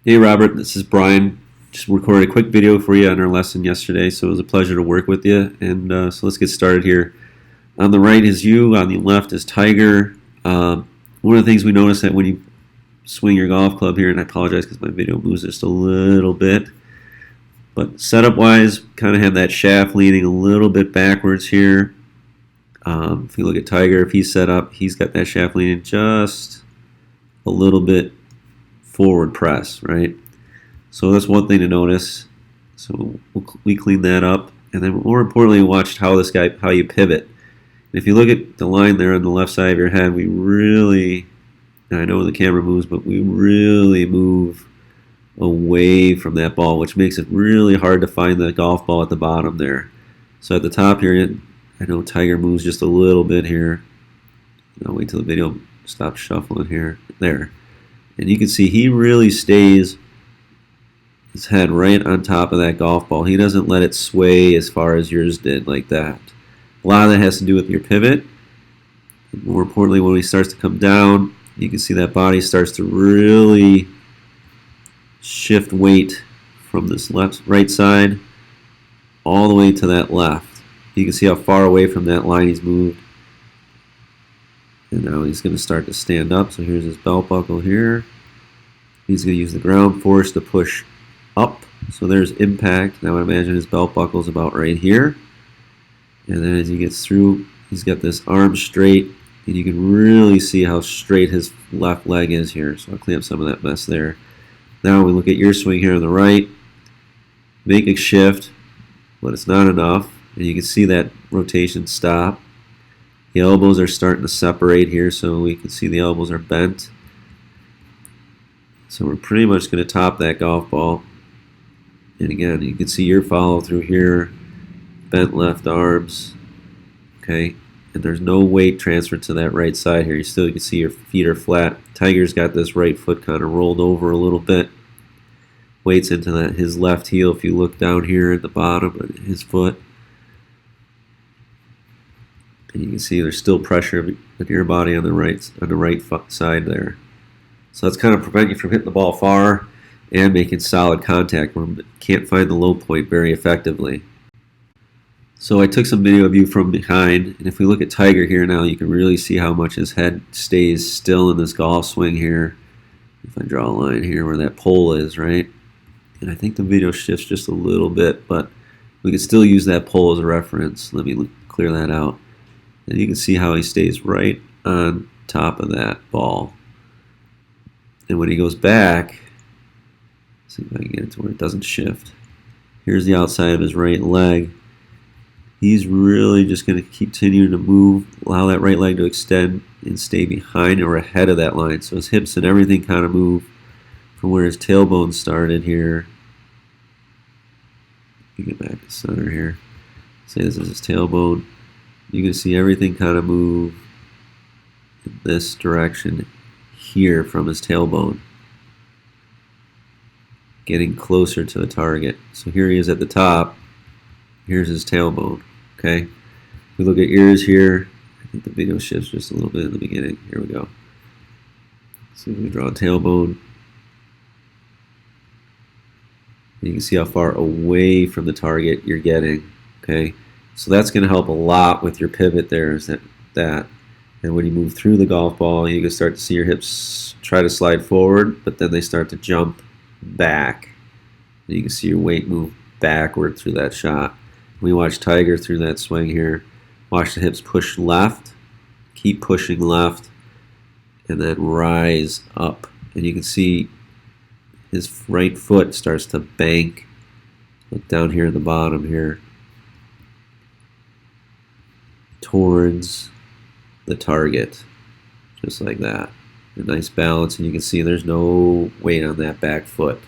Hey Robert, this is Brian. Just recorded a quick video for you on our lesson yesterday, so it was a pleasure to work with you. And so let's get started here. On the right is you, on the left is Tiger. One of the things we notice that when you swing your golf club here, and I apologize because my video moves just a little bit, but setup wise, kind of have that shaft leaning a little bit backwards here. If you look at Tiger, if he's set up, he's got that shaft leaning just a little bit forward press, right? So that's one thing to notice. So we clean that up, and then more importantly, watch how you pivot. And if you look at the line there on the left side of your head, we really, and I know the camera moves, but we really move away from that ball, which makes it really hard to find the golf ball at the bottom there. So at the top here, I know Tiger moves just a little bit here. I'll wait till the video stops shuffling here. There. And you can see he really stays his head right on top of that golf ball. He doesn't let it sway as far as yours did like that. A lot of that has to do with your pivot. And more importantly, when he starts to come down, you can see that body starts to really shift weight from this right side all the way to that left. You can see how far away from that line he's moved. And now he's going to start to stand up. So here's his belt buckle here. He's going to use the ground force to push up. So there's impact. Now I imagine his belt buckle is about right here. And then as he gets through, he's got this arm straight. And you can really see how straight his left leg is here. So I'll clean up some of that mess there. Now we look at your swing here on the right. Make a shift, but it's not enough. And you can see that rotation stop. The elbows are starting to separate here, so we can see the elbows are bent. So we're pretty much going to top that golf ball. And again, you can see your follow through here, bent left arms. Okay, and there's no weight transfer to that right side here. You can see your feet are flat. Tiger's got this right foot kind of rolled over a little bit. Weight's into his left heel if you look down here at the bottom of his foot. And you can see there's still pressure with your body on the right side there. So that's kind of prevent you from hitting the ball far and making solid contact where you can't find the low point very effectively. So I took some video of you from behind, and if we look at Tiger here now, you can really see how much his head stays still in this golf swing here. If I draw a line here where that pole is, right? And I think the video shifts just a little bit, but we can still use that pole as a reference. Let me clear that out. And you can see how he stays right on top of that ball. And when he goes back, see if I can get it to where it doesn't shift. Here's the outside of his right leg. He's really just going to continue to move, allow that right leg to extend and stay behind or ahead of that line. So his hips and everything kind of move from where his tailbone started here. You get back to center here. Say this is his tailbone. You can see everything kind of move in this direction here from his tailbone, getting closer to the target. So here he is at the top. Here's his tailbone. Okay. If we look at ears here, I think the video shifts just a little bit in the beginning. Here we go. So we draw a tailbone. You can see how far away from the target you're getting. Okay. So that's going to help a lot with your pivot there, is that. And when you move through the golf ball, you can start to see your hips try to slide forward, but then they start to jump back. And you can see your weight move backward through that shot. We watch Tiger through that swing here. Watch the hips push left, keep pushing left, and then rise up. And you can see his right foot starts to bank. Look down here at the bottom here, towards the target, just like that. A nice balance, and you can see there's no weight on that back foot.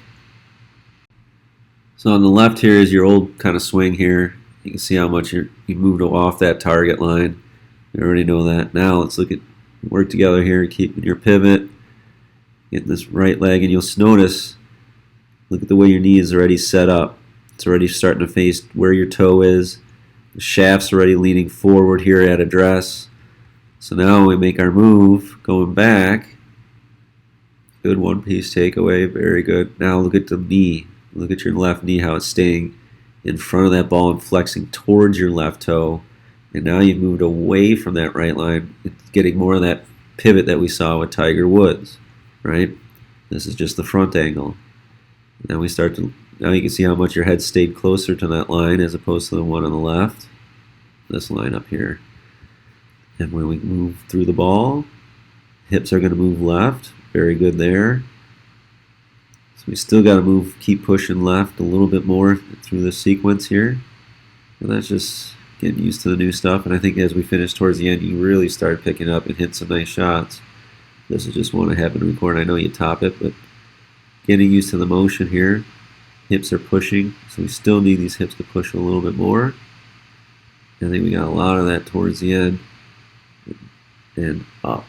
So on the left here is your old kind of swing here. You can see how much you moved off that target line. We already know that. Now let's work together here, keeping your pivot, getting this right leg, and you'll notice, look at the way your knee is already set up. It's already starting to face where your toe is. The shaft's already leaning forward here at address. So now we make our move going back. Good one-piece takeaway. Very good. Now look at the knee. Look at your left knee, how it's staying in front of that ball and flexing towards your left toe. And now you've moved away from that right line. It's getting more of that pivot that we saw with Tiger Woods, right? This is just the front angle. Now now you can see how much your head stayed closer to that line as opposed to the one on the left. This line up here. And when we move through the ball, hips are going to move left. Very good there. So we still got to keep pushing left a little bit more through this sequence here. And that's just getting used to the new stuff. And I think as we finish towards the end, you really start picking up and hit some nice shots. This is just one I happen to record. I know you top it, but getting used to the motion here. Hips are pushing, so we still need these hips to push a little bit more. I think we got a lot of that towards the end and up.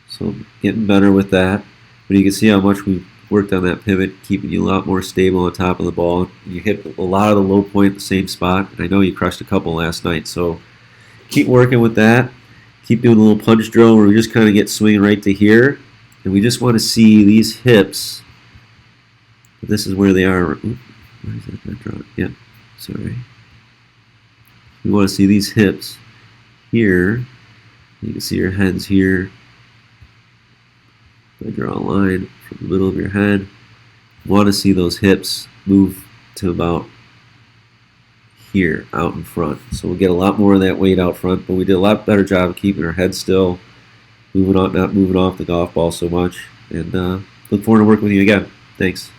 So getting better with that. But you can see how much we worked on that pivot, keeping you a lot more stable on top of the ball. You hit a lot of the low point at the same spot. And I know you crushed a couple last night, so keep working with that. Keep doing a little punch drill where we just kind of get swinging right to here. And we just want to see these hips. This is where they are. Oops, where is that drawn? Yeah, sorry. We want to see these hips here. You can see your head's here. I draw a line from the middle of your head. You want to see those hips move to about here, out in front. So we'll get a lot more of that weight out front, but we did a lot better job of keeping our head still, not moving off the golf ball so much. And look forward to working with you again. Thanks.